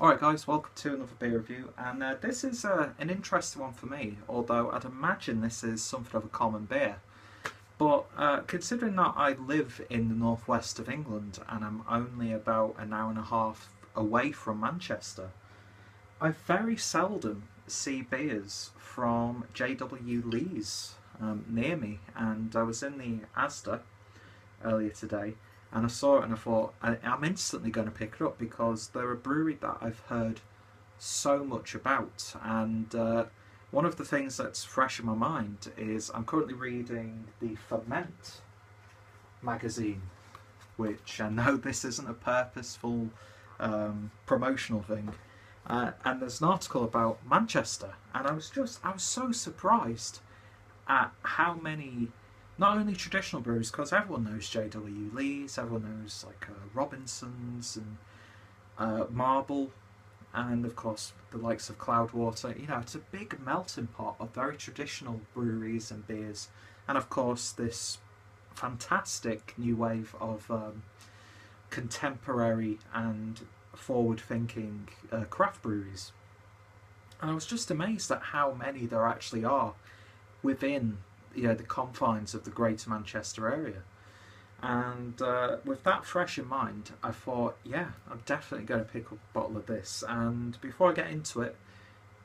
Alright guys, welcome to another beer review, and this is an interesting one for me, although I'd imagine this is something of a common beer. But considering that I live in the northwest of England and I'm only about an hour and a half away from Manchester, I very seldom see beers from JW Lee's near me, and I was in the Asda earlier today and I saw it and I thought I'm instantly going to pick it up because they're a brewery that I've heard so much about. And one of the things that's fresh in my mind is I'm currently reading the Ferment magazine, which I know this isn't a purposeful promotional thing. And there's an article about Manchester, and I was so surprised at how many, not only traditional breweries, because everyone knows JW Lee's, everyone knows like Robinson's and Marble, and of course the likes of Cloudwater. You know, it's a big melting pot of very traditional breweries and beers, and of course this fantastic new wave of contemporary and forward-thinking craft breweries. And I was just amazed at how many there actually are within the confines of the Greater Manchester area. And with that fresh in mind, I thought, yeah, I'm definitely going to pick up a bottle of this. And before I get into it,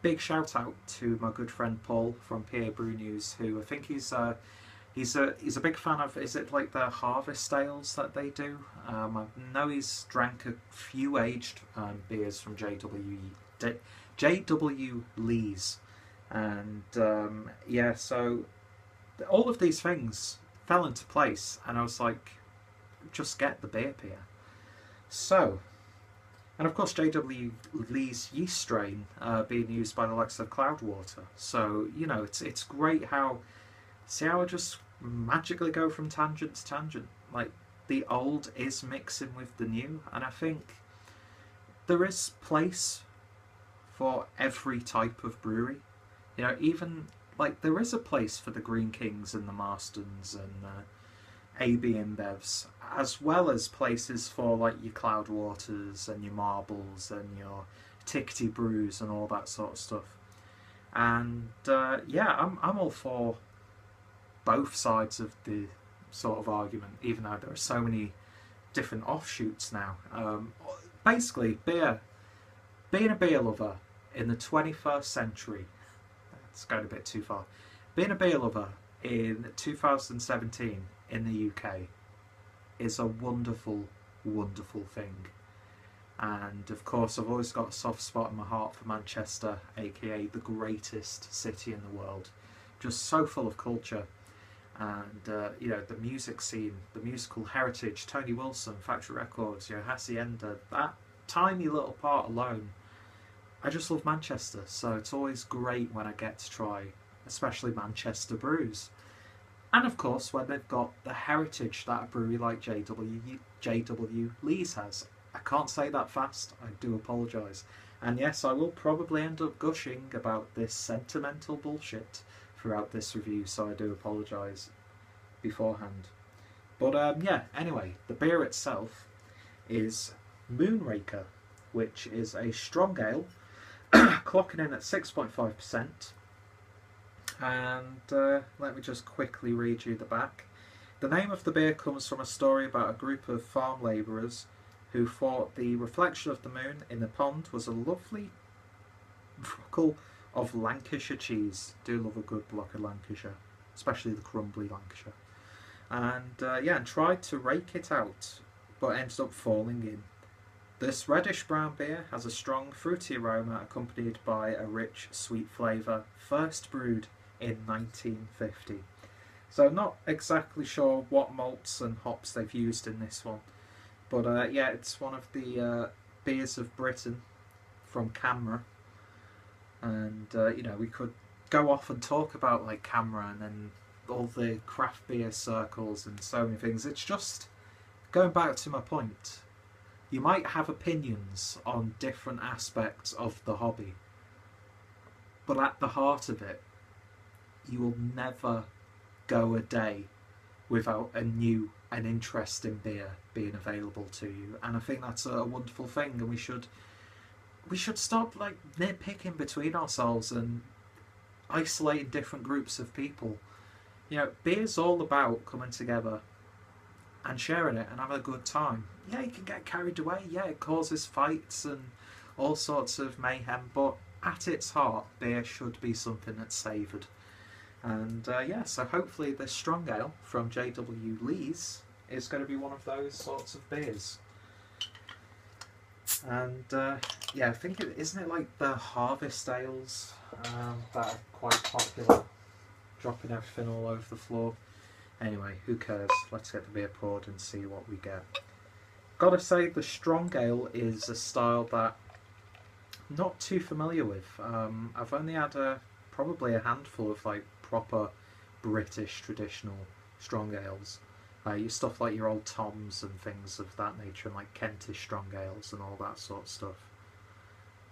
big shout out to my good friend Paul from PA Brew News, who I think he's a big fan of. Is it like the harvest ales that they do? I know he's drank a few aged beers from JW Lee's, and yeah, so all of these things fell into place, and I was like, just get the beer here. So, and of course JW Lee's yeast strain being used by the likes of Cloudwater. So, you know, it's great how, see how I just magically go from tangent to tangent. Like, the old is mixing with the new, and I think there is place for every type of brewery. You know, even like there is a place for the Green Kings and the Marstons and AB InBevs, as well as places for like your Cloudwaters and your Marbles and your Tickety Brews and all that sort of stuff. And yeah, I'm all for both sides of the sort of argument, even though there are so many different offshoots now. Basically, being a beer lover in the 21st century, it's going a bit too far. Being a beer lover in 2017 in the UK is a wonderful, wonderful thing. And of course, I've always got a soft spot in my heart for Manchester, aka the greatest city in the world. Just so full of culture. And you know, the music scene, the musical heritage, Tony Wilson, Factory Records, Hacienda, that tiny little part alone. I just love Manchester, so it's always great when I get to try, especially Manchester brews. And of course, when they've got the heritage that a brewery like JW Lee's has. I can't say that fast, I do apologise. And yes, I will probably end up gushing about this sentimental bullshit throughout this review, so I do apologise beforehand. But yeah, anyway, the beer itself is Moonraker, which is a strong ale, clocking in at 6.5%. And let me just quickly read you the back. The name of the beer comes from a story about a group of farm labourers who thought the reflection of the moon in the pond was a lovely freckle of Lancashire cheese. Do love a good block of Lancashire, especially the crumbly Lancashire. And yeah, and tried to rake it out, but ended up falling in. This reddish-brown beer has a strong fruity aroma accompanied by a rich, sweet flavour, first brewed in 1950. So not exactly sure what malts and hops they've used in this one. But yeah, it's one of the beers of Britain from Camera. And you know, we could go off and talk about like Cameron and all the craft beer circles and so many things. It's just going back to my point. You might have opinions on different aspects of the hobby, but at the heart of it, you will never go a day without a new and interesting beer being available to you. And I think that's a wonderful thing, and we should we should stop like nitpicking between ourselves and isolating different groups of people. You know, beer's all about coming together and sharing it and having a good time. Yeah, you can get carried away. Yeah, it causes fights and all sorts of mayhem, but at its heart, beer should be something that's savoured. And yeah, so hopefully this strong ale from JW Lee's is going to be one of those sorts of beers. And yeah, I think isn't it like the harvest ales that are quite popular, dropping everything all over the floor. Anyway, who cares? Let's get the beer poured and see what we get. Gotta say, the strong ale is a style that I'm not too familiar with. I've only had probably a handful of like proper British traditional strong ales. Your stuff like your old Toms and things of that nature, and like Kentish strong ales and all that sort of stuff.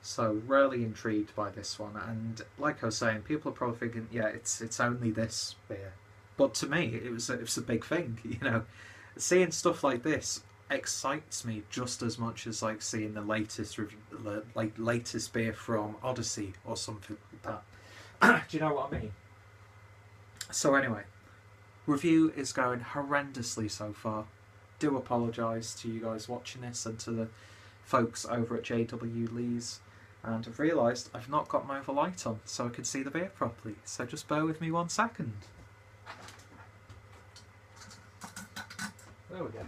So really intrigued by this one, and like I was saying, people are probably thinking, yeah, it's only this beer, but to me, it was a big thing. You know, seeing stuff like this excites me just as much as like seeing the latest latest beer from Odyssey or something like that. Do you know what I mean? So anyway, review is going horrendously so far. Do apologise to you guys watching this and to the folks over at JW Lee's. And I've realised I've not got my other light on so I can see the beer properly. So just bear with me 1 second. There we go.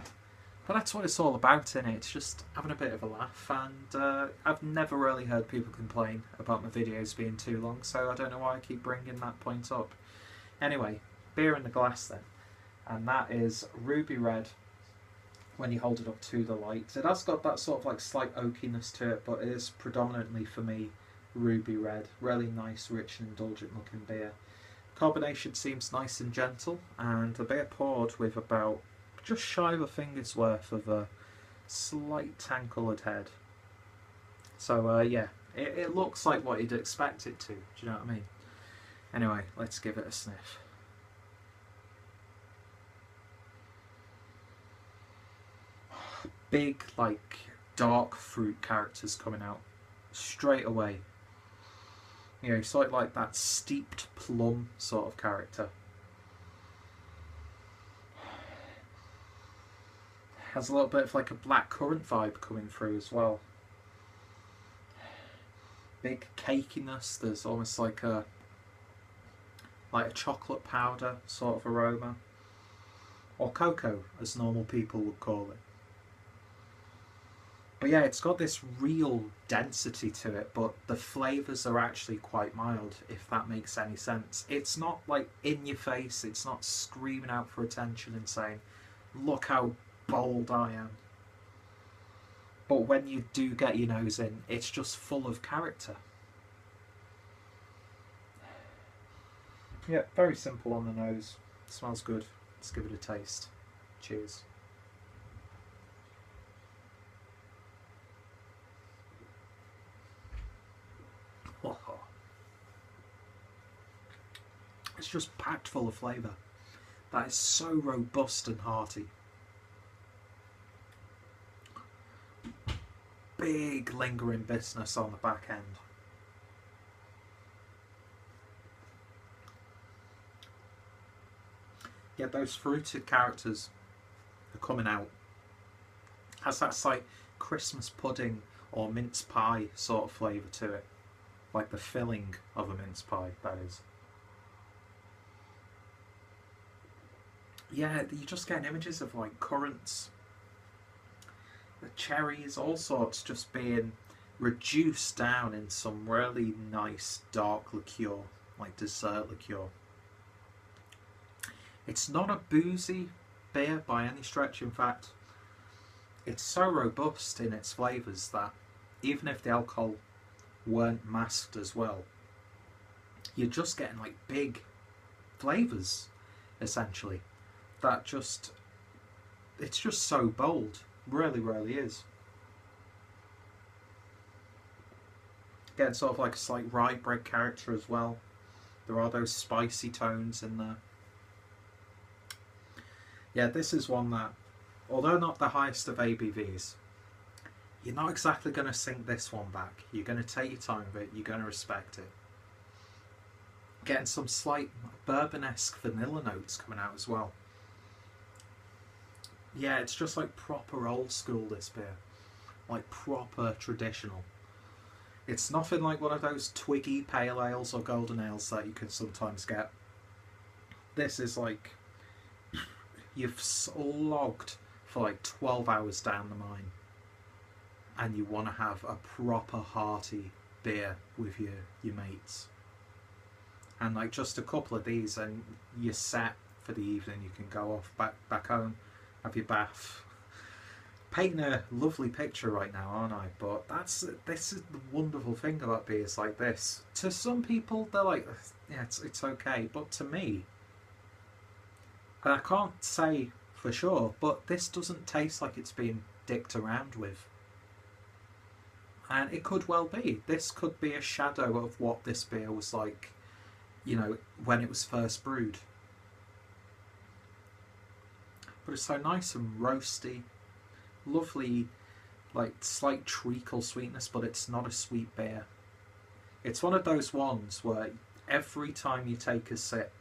But that's what it's all about, innit? It's just having a bit of a laugh, and I've never really heard people complain about my videos being too long, so I don't know why I keep bringing that point up. Anyway, beer in the glass then, and that is ruby red when you hold it up to the light. It has got that sort of like slight oakiness to it, but it is predominantly for me ruby red. Really nice, rich and indulgent looking beer. Carbonation seems nice and gentle, and the beer poured with about just shy of a finger's worth of a slight tan coloured head. So yeah, it looks like what you'd expect it to. Do you know what I mean? Anyway, let's give it a sniff. Big, like, dark fruit characters coming out straight away. You know, sort of like that steeped plum sort of character. Has a little bit of like a black currant vibe coming through as well. Big cakiness. There's almost like a chocolate powder sort of aroma, or cocoa as normal people would call it. But yeah, it's got this real density to it, but the flavours are actually quite mild, if that makes any sense. It's not like in your face, it's not screaming out for attention and saying, look how bold I am. But when you do get your nose in, it's just full of character. Yeah, very simple on the nose. Smells good. Let's give it a taste. Cheers. It's just packed full of flavour. That is so robust and hearty. Big lingering bitterness on the back end. Yeah, those fruited characters are coming out. Has that like Christmas pudding or mince pie sort of flavour to it. Like the filling of a mince pie, that is. Yeah, you're just getting images of like currants, the cherries, all sorts just being reduced down in some really nice dark liqueur, like dessert liqueur. It's not a boozy beer by any stretch. In fact, it's so robust in its flavours that even if the alcohol weren't masked as well, you're just getting like big flavours essentially. That just, it's just so bold. Really, really is. Getting sort of like a slight rye bread character as well. There are those spicy tones in there. Yeah, this is one that, although not the highest of ABVs, you're not exactly going to sink this one back. You're going to take your time with it. You're going to respect it. Getting some slight bourbon-esque vanilla notes coming out as well. Yeah, it's just like proper old school, this beer. Like proper traditional. It's nothing like one of those twiggy pale ales or golden ales that you can sometimes get. This is like you've slogged for like 12 hours down the mine and you want to have a proper hearty beer with your mates. And like just a couple of these and you're set for the evening. You can go off back home, have your bath. Painting a lovely picture right now, aren't I? But this is the wonderful thing about beers like this. To some people, they're like, yeah, it's okay. But to me, and I can't say for sure, but this doesn't taste like it's been dicked around with. And it could well be. This could be a shadow of what this beer was like, you know, when it was first brewed. But it's so nice and roasty. Lovely, like slight treacle sweetness, but it's not a sweet beer. It's one of those ones where every time you take a sip,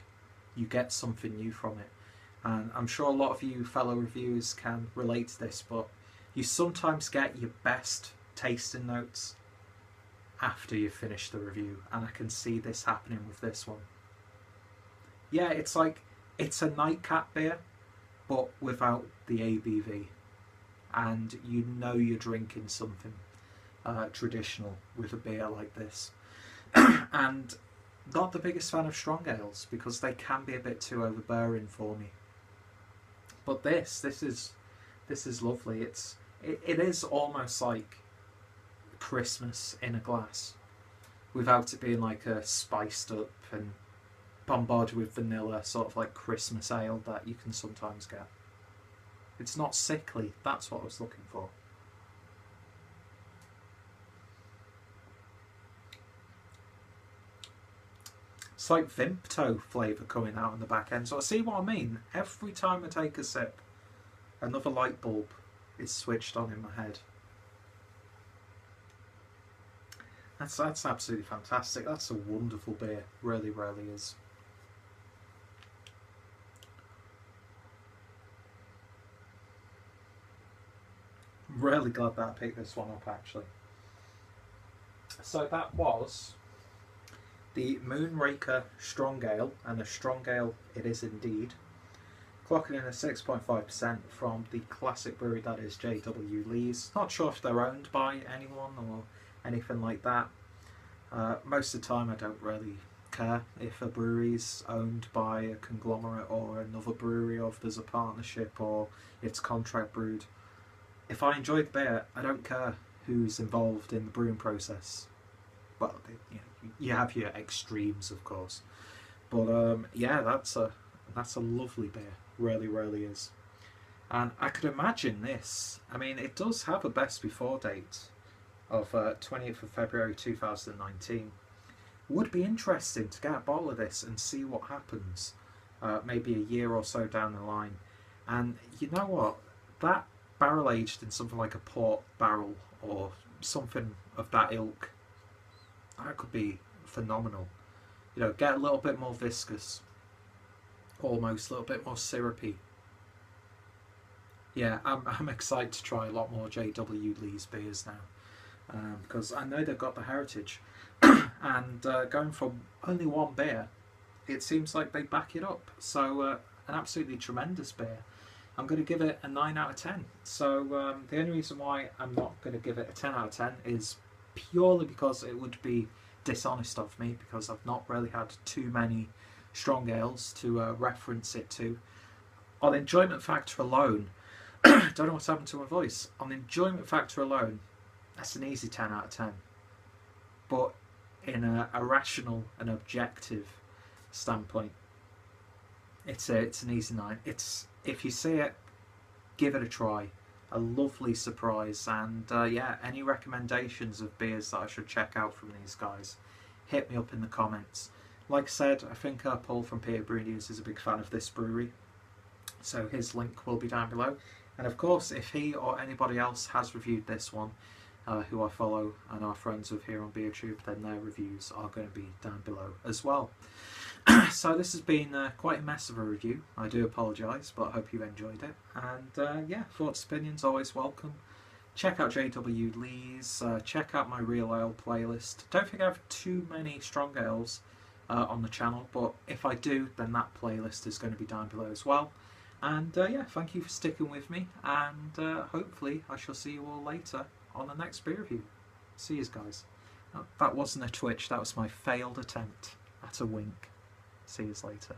you get something new from it. And I'm sure a lot of you fellow reviewers can relate to this, but you sometimes get your best tasting notes after you finish the review, and I can see this happening with this one. Yeah, it's like, it's a nightcap beer, but without the ABV. And you know you're drinking something traditional with a beer like this. And not the biggest fan of strong ales because they can be a bit too overbearing for me. But this is lovely. It is almost like Christmas in a glass, without it being like a spiced up and bombarded with vanilla sort of like Christmas ale that you can sometimes get. It's not sickly, that's what I was looking for. It's like Vimto flavour coming out in the back end. So I see what I mean. Every time I take a sip, another light bulb is switched on in my head. That's absolutely fantastic. That's a wonderful beer. Really, really is. Really glad that I picked this one up, actually. So that was the Moonraker Strong Ale, and a strong ale it is indeed. Clocking in at 6.5% from the classic brewery that is J.W. Lee's. Not sure if they're owned by anyone or anything like that. Most of the time I don't really care if a brewery's owned by a conglomerate or another brewery, or if there's a partnership or it's contract brewed. If I enjoy the beer, I don't care who's involved in the brewing process. Well, you have your extremes, of course. But yeah, that's a lovely beer. Really, really is. And I could imagine this. I mean, it does have a best before date of 20th of February 2019. Would be interesting to get a bottle of this and see what happens maybe a year or so down the line. And you know what? That barrel aged in something like a port barrel or something of that ilk, that could be phenomenal. You know, get a little bit more viscous, almost a little bit more syrupy. Yeah, I'm excited to try a lot more J.W. Lee's beers now, because I know they've got the heritage. And going from only one beer, it seems like they back it up. So an absolutely tremendous beer. I'm going to give it a 9 out of 10. So the only reason why I'm not going to give it a 10 out of 10 is purely because it would be dishonest of me, because I've not really had too many strong ales to reference it to. On enjoyment factor alone, don't know what's happened to my voice. On enjoyment factor alone, that's an easy 10 out of 10. But in a rational and objective standpoint, it's an easy 9. If you see it, give it a try. A lovely surprise. And yeah, any recommendations of beers that I should check out from these guys, hit me up in the comments. Like I said, I think Paul from Peter Brew News is a big fan of this brewery, so his link will be down below. And of course, if he or anybody else has reviewed this one, who I follow and are friends with here on BeerTube, then their reviews are going to be down below as well. So this has been quite a mess of a review. I do apologise, but I hope you enjoyed it. And yeah, thoughts, opinions, always welcome. Check out JW Lee's, check out my Real Ale playlist. Don't think I have too many strong ales on the channel, but if I do, then that playlist is going to be down below as well. And yeah, thank you for sticking with me, and hopefully I shall see you all later on the next beer review. See you guys. That wasn't a twitch, that was my failed attempt at a wink. See you later.